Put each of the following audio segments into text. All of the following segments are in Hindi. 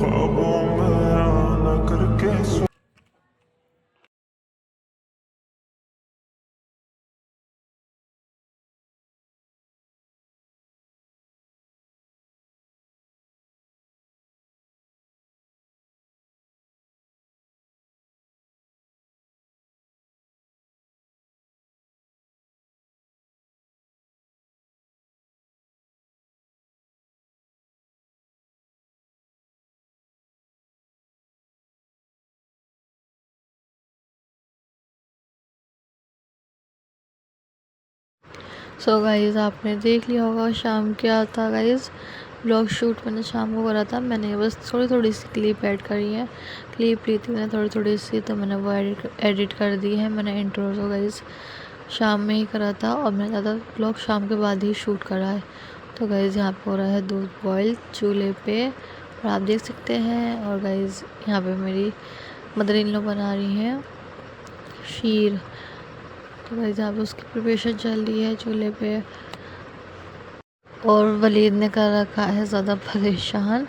ख्वाबों में आना करके सो गाइज़ आपने देख लिया होगा शाम क्या था गाइज़। ब्लॉग शूट मैंने शाम को करा था। मैंने बस थोड़ी थोड़ी सी क्लिप ऐड करी है। क्लिप ली थी मैंने थोड़ी थोड़ी सी, तो मैंने वो एडिट कर दी है। मैंने इंट्रो तो गाइज़ शाम में ही करा था और मैंने ज़्यादा ब्लॉग शाम के बाद ही शूट करा है। तो गाइज़ यहाँ पे हो रहा है दूध बॉयल चूल्हे पे और आप देख सकते हैं। और गाइज़ यहाँ पे मेरी मदर इन लॉ बना रही हैं शीर। तो गाइज़ यहाँ पे उसकी प्रिपरेशन चल रही है चूल्हे पे। और वलीद ने कर रखा है ज़्यादा परेशान,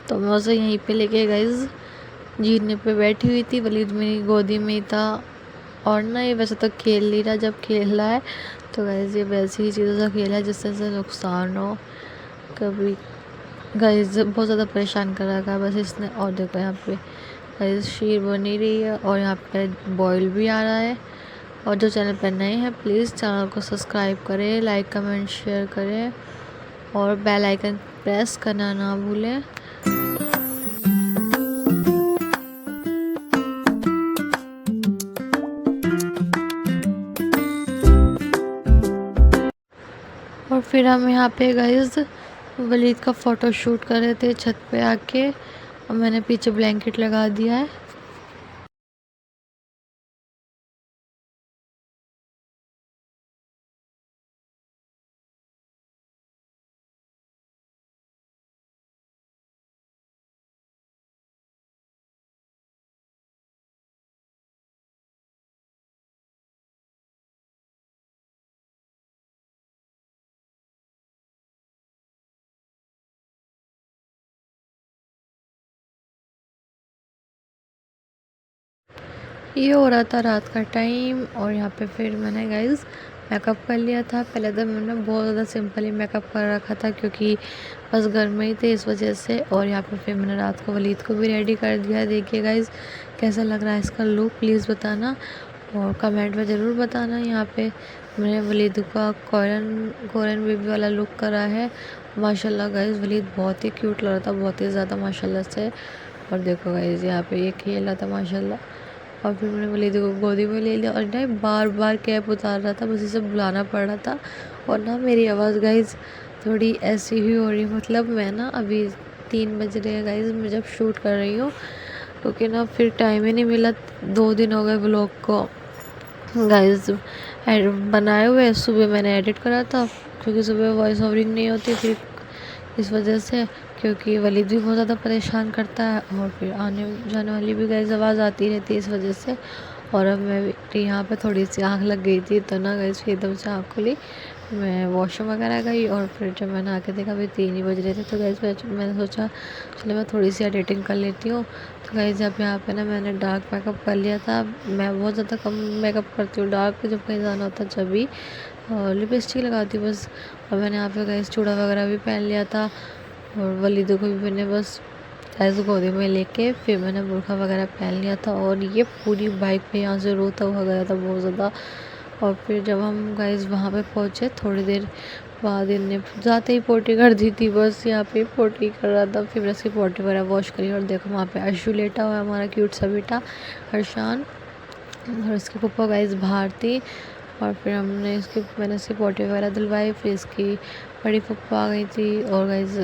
तो मैं उसे यहीं पे लेके गाइज़ जीने पे बैठी हुई थी। वलीद मेरी गोदी में ही था और ना ये वैसे तो खेल नहीं रहा, जब खेल रहा है तो गाइज़ ये वैसी ही चीज़ों से खेला है जिससे इसे नुकसान हो। कभी गाइज़ बहुत ज़्यादा परेशान कर रखा है बस इसने। और देखो यहाँ पे गाइज़ शीर बनी रही है और यहाँ पे बॉयल भी आ रहा है। और जो चैनल पर नए हैं प्लीज़ चैनल को सब्सक्राइब करें, लाइक कमेंट शेयर करें और बेल आइकन प्रेस करना ना भूलें। और फिर हम यहाँ पे गाइस वलीद का फ़ोटो शूट कर रहे थे छत पे आके, और मैंने पीछे ब्लैंकेट लगा दिया है। ये हो रहा था रात का टाइम और यहाँ पे फिर मैंने गाइस मेकअप कर लिया था। पहले तो मैंने बहुत ज़्यादा सिंपल ही मेकअप कर रखा था क्योंकि बस घर में ही थे इस वजह से। और यहाँ पे फिर मैंने रात को वलीद को भी रेडी कर दिया। देखिए गाइस कैसा लग रहा है इसका लुक, प्लीज़ बताना और कमेंट में ज़रूर बताना। यहाँ पे मैंने वलीद का कोरियन बेबी वाला लुक करा है। माशाल्लाह गाइस वलीद बहुत ही क्यूट लग रहा था, बहुत ही ज़्यादा माशाल्लाह से। और देखो गाइस यहाँ पे ये खेल रहा था माशाल्लाह। और फिर मैंने वलीद को गोदी में ले लिया और ना बार बार कैप उतार रहा था, बस इसे बुलाना पड़ रहा था। और ना मेरी आवाज़ गाइज थोड़ी ऐसी ही हो रही, मतलब मैं ना अभी 3 बज रहे हैं गाइज मैं जब शूट कर रही हूँ, क्योंकि ना फिर टाइम ही नहीं मिला। 2 दिन हो गए व्लॉग को गाइज बनाए हुए। सुबह मैंने एडिट करा था क्योंकि सुबह वॉइस ओवरिंग नहीं होती फिर इस वजह से, क्योंकि वलीद भी बहुत ज़्यादा परेशान करता है और फिर आने जाने वाली भी गाइस आवाज़ आती रहती है इस वजह से। और अब मैं यहाँ पे थोड़ी सी आँख लग गई थी तो ना गाइस फिर एकदम से आँख खुली, मैं वॉशरूम वगैरह गई और फिर जब मैंने आके देखा अभी 3 ही बज रहे थे। तो गाइस मैंने सोचा चलो मैं थोड़ी सी एडिटिंग कर लेती हूँ। तो गाइस जब यहाँ पे ना मैंने डार्क मेकअप कर लिया था। मैं बहुत ज़्यादा कम मेकअप करती हूँ डार्क पे, जब कहीं जाना होता है जब भी लिपस्टिक लगाती हूँ बस। और मैंने यहाँ पे गाइस चूड़ा वगैरह भी पहन लिया था और वलीदों को भी मैंने बस ऐसे गोदी में लेके फिर मैंने बुर्का वगैरह पहन लिया था। और ये पूरी बाइक पे यहाँ से रोता हुआ गया था बहुत ज़्यादा। और फिर जब हम गाइस वहाँ पे पहुँचे थोड़ी देर बाद इनने जाते ही पोटी कर दी थी, बस यहाँ पे पोटी कर रहा था। फिर उसकी पोटी वगैरह वॉश करी और देखो वहाँ पे अर्शु लेटा हुआ है हमारा क्यूट सा बेटा हर्षान, और उसकी पप्पा गाइस बाहर थी। और फिर मैंने इसकी पोटी वगैरह दिलवाई। फिर इसकी बड़ी पप्पा आ गई थी और गाइस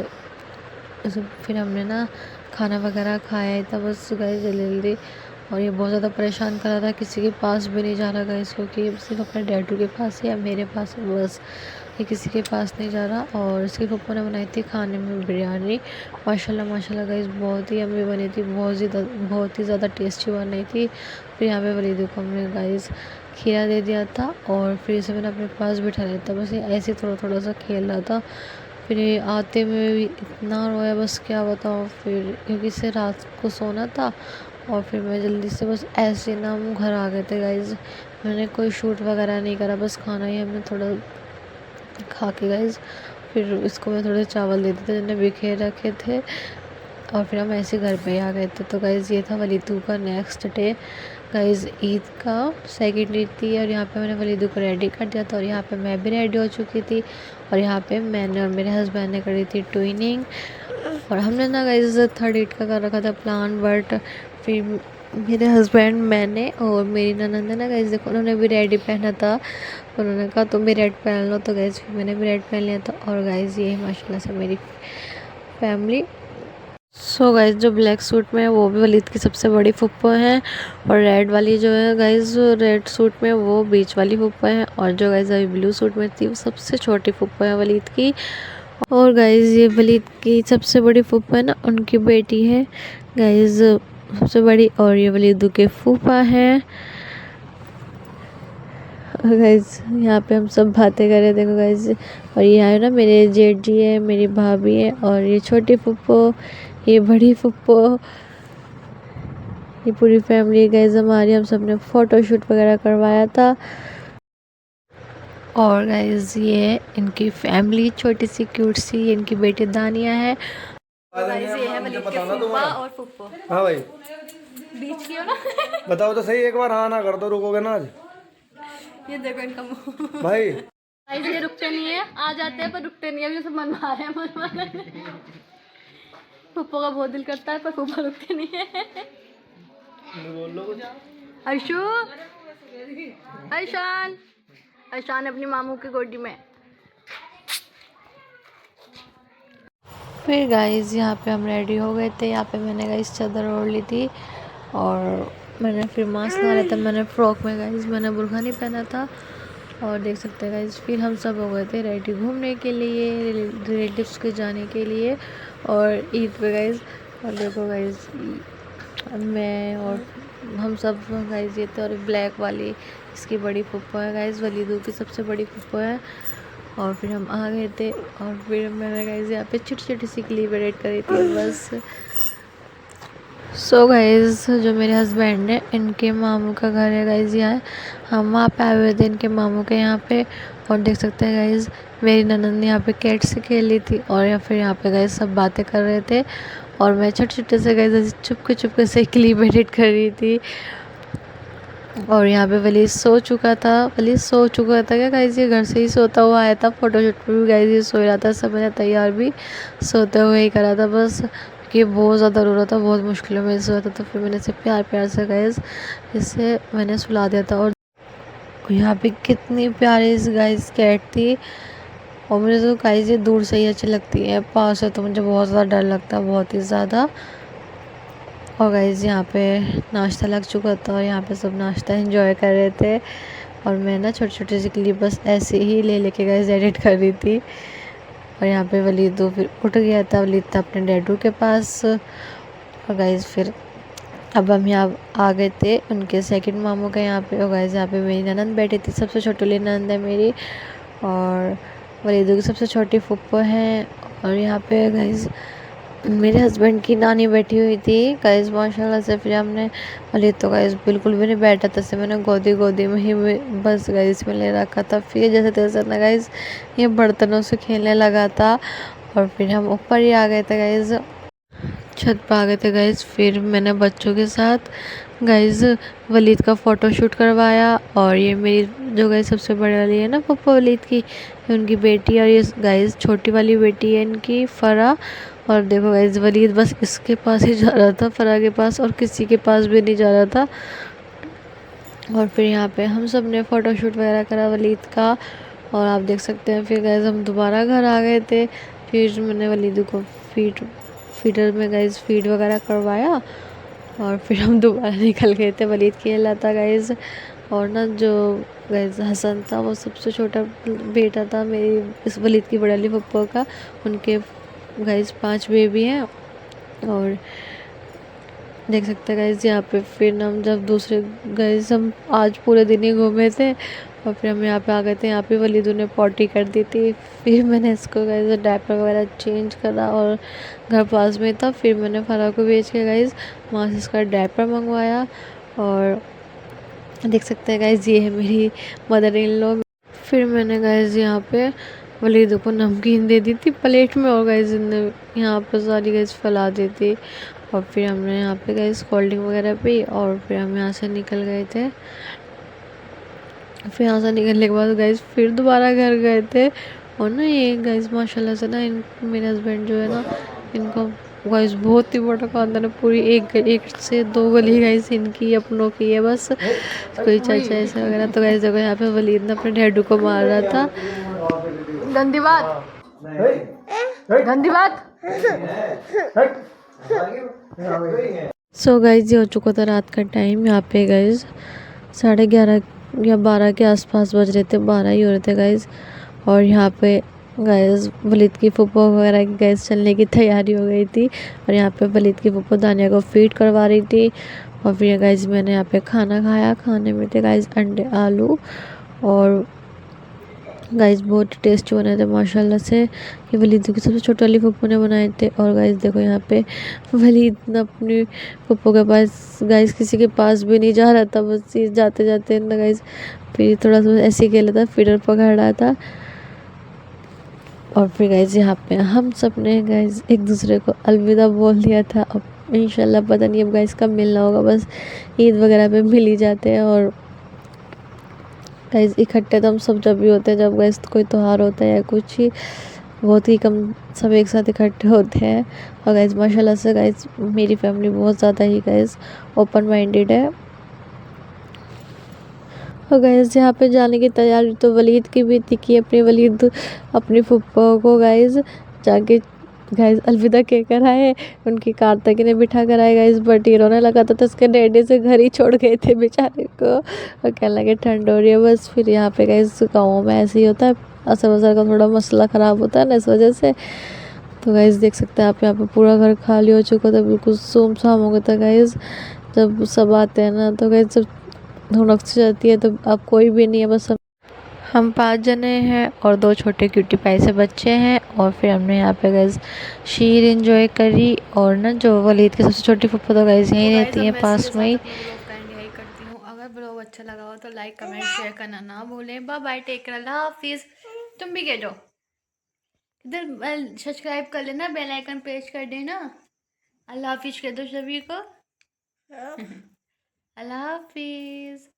फिर हमने ना खाना वगैरह खाया था बस गाइस जल्दी जल्दी। और ये बहुत ज़्यादा परेशान कर रहा था, किसी के पास भी नहीं जा रहा गाइस, क्योंकि सिर्फ अपने डैडू के पास है या मेरे पास है बस, ये किसी के पास नहीं जा रहा। और इसके पप्पा ने बनाई थी खाने में बिरयानी, माशाल्लाह माशाल्लाह गाइस बहुत ही यम्मी बनी थी, बहुत ही ज़्यादा टेस्टी बनी थी। फिर यहाँ पे वलीद को हमने गाइस खीरा दे दिया था और फिर इसे मैंने अपने पास बिठा लिया था, बस ऐसे थोड़ा थोड़ा सा खेल रहा था। फिर ये आते में भी इतना रोया, बस क्या बताऊँ। फिर क्योंकि इससे रात को सोना था और फिर मैं जल्दी से बस ऐसे ना हम घर आ गए थे गाइज़। मैंने कोई शूट वगैरह नहीं करा, बस खाना ही हमने थोड़ा खा के गाइज़ फिर इसको मैं थोड़े चावल दे दिए थे जिन्हें बिखेर रखे थे और फिर हम ऐसे घर पे ही आ गए थे। तो गाइज़ ये था वलीदू का नेक्स्ट डे गाइज़, ईद का सेकंड ईद थी और यहाँ पे मैंने वलीदू को रेडी कर दिया था और यहाँ पे मैं भी रेडी हो चुकी थी और यहाँ पे मैंने और मेरे हस्बैंड ने करी थी ट्विनिंग। और हमने ना गाइज़ थर्ड ईद का कर रखा था प्लान, बट फिर मेरे हस्बैंड, मैंने और मेरी ननद ने ना गाइज़ देखो उन्होंने भी रेड ही पहना था। उन्होंने कहा तुम भी रेड पहन लो, तो गाइज़ फिर मैंने भी रेड पहन लिया था। और गाइज़ ये माशाल्लाह से मेरी फैमिली। सो गाइज़ जो ब्लैक सूट में है वो भी वलीद की सबसे बड़ी फुप्पो हैं और रेड वाली जो है गाइज़ रेड सूट में वो बीच वाली फुप्पो है और जो गाइज़ अभी ब्लू सूट में थी वो सबसे छोटी फुप्पो है वलीद की। और गाइज़ ये वलीद की सबसे बड़ी फुप्पो है ना, उनकी बेटी है गाइज़ सबसे बड़ी, और ये वलीदू के फूफा हैं। गाइज़ यहाँ पे हम सब बातें कर रहे, देखो गाइज़। और ये है ना मेरे जेठ जी है, मेरी भाभी है और ये छोटी फुप्पो, ये बड़ी फुप्पो, ये पूरी फैमिली गाइज़ हमारी। हम सब ने फ़ोटो शूट वगैरह करवाया था। और गाइज़ ये इनकी फैमिली छोटी सी क्यूट सी, इनकी बेटी दानिया है। गाइज़ ये है वलीद के फूफा और फुप्पो। हाँ भाई बीच की हो ना। बताओ तो सही, एक बार हाँ ना कर दो, रुकोगे ना आज? ये देखो इनका मुंह। भाई गाइज़ ये रुकते नहीं है, आ जाते हैं पर रुकते नहीं है, अभी सब मनवा रहे हैं मनवा रहे हैं। फुप्पो का बहुत दिल करता है पर फुप्पो रुकते नहीं है। बोल लो कुछ। अर्शु, ऐशान, ऐशान अपनी मामू की गोदी में। फिर गाइज़ यहाँ पे हम रेडी हो गए थे। यहाँ पे मैंने गाइज़ चादर ओढ़ ली थी और मैंने फिर मास्क लगा लिया था। मैंने फ्रॉक में गाइज़ मैंने बुर्का नहीं पहना था। और देख सकते हैं गाइज़ फिर हम सब हो गए थे रेडी घूमने के लिए, रिलेटिव्स के जाने के लिए और ईद पे गाइज़। और देखो गाइज़ मैं और हम सब गाइज़ ये थे और ब्लैक वाली इसकी बड़ी फुप्पो है गाइज़, वलीदू की सबसे बड़ी फुप्पो है। और फिर हम आ गए थे और फिर मैंने गाइज़ यहाँ पे छोटी छोटी सी क्लिप एडिट करी थी बस। सो गाइज़ जो मेरे हस्बैंड है इनके मामू का घर है गाइज़ यहाँ, हम वहाँ पे आए हुए थे इनके मामू के यहाँ पे। और देख सकते हैं गाइज़ मेरी ननद ने यहाँ पे कैट से खेल ली थी और या फिर यहाँ पे गाइज़ सब बातें कर रहे थे और मैं छोटे छोटे से गाइज़ चुपके से क्लिप एडिट कर रही थी। और यहाँ पे वलीद सो चुका था क्या गाइज़, ये घर से ही सोता हुआ आया था। फोटोशूट पे भी गाइज़ ये सो रहा था, सब मैंने तैयार भी सोते हुए ही करा था बस, कि बहुत ज़्यादा रो रहा था, बहुत मुश्किलों में सोया था। तो फिर मैंने इसे प्यार से गाइज़ इसे मैंने सुला दिया था। और यहाँ पे कितनी प्यारी इस गाइज़ कैट थी और मुझे तो गाइज़ ये दूर से ही अच्छी लगती है, पास से तो मुझे बहुत ज़्यादा डर लगता है, बहुत ही ज़्यादा। और गाइज़ यहाँ पे नाश्ता लग चुका था और यहाँ पे सब नाश्ता एंजॉय कर रहे थे और मैं ना छोटी सी क्लिप बस ऐसे ही लेके गाइज़ एडिट कर रही थी। और यहाँ पे वलीदू फिर उठ गया था, वलीद था अपने डैडू के पास। और गाइज़ फिर अब हम यहाँ आ गए थे उनके सेकंड मामू के यहाँ पे। और गाइज़ यहाँ पे मेरी ननद बैठी थी, सबसे छोटी वाली ननद है मेरी और वलीदू की सबसे छोटी फुप्पो है। और यहाँ पे गाइज़ मेरे हस्बैंड की नानी बैठी हुई थी गाइज़ माशाल्लाह से। फिर हमने वलीद तो गाइज़ बिल्कुल भी नहीं बैठा था, से मैंने गोदी में ही बस गाइज़ में ले रखा था। फिर जैसे तैसे ना गाइज़ ये बर्तनों से खेलने लगा था और फिर हम ऊपर ही आ गए थे गाइज़, छत पर आ गए थे गाइज़। फिर मैंने बच्चों के साथ गाइज़ वलीद का फ़ोटो शूट करवाया। और ये मेरी जो गाइज़ सबसे बड़ी वाली है ना पप्पा वलीद की, ये उनकी बेटी, और ये गाइज़ छोटी वाली बेटी है इनकी फ़रा। और देखो गाइज़ वलीद बस इसके पास ही जा रहा था, फ़रा के पास, और किसी के पास भी नहीं जा रहा था। और फिर यहाँ पे हम सब ने फ़ोटो शूट वगैरह करा वलीद का और आप देख सकते हैं। फिर गाइज़ हम दोबारा घर आ गए थे। फिर मैंने वलीद को फीडर में गाइज़ फीड वगैरह करवाया और फिर हम दोबारा निकल गए थे। वलीद खेल रहा था गाइज़ और ना जो गाइज़ हसन था वो सबसे छोटा बेटा था मेरी इस वलीद की बड़ी वाली पप्पो का। उनके गाइज़ 5 बेबी हैं। और देख सकते हैं गाइज़ यहाँ पे फिर हम जब दूसरे गाइज़ हम आज पूरे दिन ही घूमे थे और फिर हम यहाँ पे आ गए थे। यहाँ पे वलीदू ने पॉटी कर दी थी। फिर मैंने इसको गाइस डायपर वगैरह चेंज करा और घर पास में था। फिर मैंने फरा को भेज के गाइस वहाँ से इसका डायपर मंगवाया। और देख सकते हैं गाइस ये है मेरी मदर इन लॉ। फिर मैंने गाइस यहाँ पे वलीदू को नमकीन दे दी थी प्लेट में, और गाइस ने यहाँ पे सारी गाइस फैला दी थी। और फिर हमने यहाँ पे गाइस कोल्ड ड्रिंक वगैरह पी और फिर हम यहाँ से निकल गए थे। फिर यहाँ से निकलने के बाद गाइस फिर दोबारा घर गए थे। और ना ये गाइस माशाल्लाह से ना इन मेरे हस्बैंड जो है ना, इनका गाइस बहुत ही बड़ा खानदान है। पूरी एक से दो गली गाइस इनकी अपनों की है बस, कोई चाचा ऐसा वगैरह। तो गाइस देखो यहाँ पे वलीद ने अपने डैडू को मार रहा था। गंदी बात, गंदी बात। सो गाइस ये हो चुका था रात का टाइम। यहाँ पे गाइस 11:30 या 12 के आसपास बज रहे थे, 12 ही हो रहे थे गाइस। और यहाँ पे गाइस वलीद की फूफो वगैरह की गैस चलने की तैयारी हो गई थी। और यहाँ पे वलीद की फूफो दानिया को फीड करवा रही थी। और फिर गाइस मैंने यहाँ पे खाना खाया। खाने में थे गाइस अंडे आलू, और गाइस बहुत टेस्टी बने थे माशाल्लाह से। ये वलीद की सबसे छोटी वाली पप्पू ने बनाए थे। और गाइस देखो यहाँ पे वलीद ना अपनी पप्पू के पास गाइस किसी के पास भी नहीं जा रहा था, बस ये जाते जाते ना गाइस फिर थोड़ा सा ऐसे ही खेला था, फीडर पकड़ रहा था। और फिर गाइस यहाँ पे हम सब ने गाइस एक दूसरे को अलविदा बोल दिया था। अब इंशाल्लाह पता नहीं अब गाइस कब मिलना होगा, बस ईद वगैरह पे मिल ही जाते हैं। और गाइस इकट्ठे तो हम सब जब भी होते हैं जब गाइस कोई त्योहार होता है या कुछ ही, बहुत ही कम सब एक साथ इकट्ठे होते हैं। और गाइस माशाल्लाह से गाइस मेरी फैमिली बहुत ज़्यादा ही गाइस ओपन माइंडेड है। और गाइस यहाँ पे जाने की तैयारी तो वलीद की भी थी कि अपनी वलीद अपनी फुप्पो को गाइस जाके गाइस अलविदा कह कर आए, उनकी कार तक इन्हें बिठा कर आए गाइस। बट ये रोने लगा था तो उसके डैडी से घर ही छोड़ गए थे बेचारे को, और कहने लगे ठंड हो रही है बस। फिर यहाँ पे गाइस गाँव में ऐसे ही होता है, असर वसर का थोड़ा मसला ख़राब होता है ना, इस वजह से। तो गाइस देख सकते हैं आप यहाँ पे पूरा घर खाली हो चुका था, बिल्कुल सुमसाम हो गया था गाइस। जब सब आते हैं ना तो गाइस जब धुनक सी जाती है तो अब कोई भी नहीं है, बस हम 5 जने हैं और 2 छोटे क्यूटी पाई से बच्चे हैं। और फिर हमने यहाँ पे गाइस शीर एंजॉय करी। और ना जो वलीद की सबसे छोटी फूफा तो गाइस यहीं रहती है पास में ही। यही करती हूँ। अगर ब्लॉग अच्छा लगा हो तो लाइक कमेंट शेयर करना ना भूलें। बाय बाय, टेक केयर, अल्लाह हाफिज़। तुम भी कह दो इधर सब्सक्राइब कर लेना, बेल आइकन प्रेस कर देना। अल्लाह हाफिज़ कह दो सभी को। अल्लाह हाफिज़।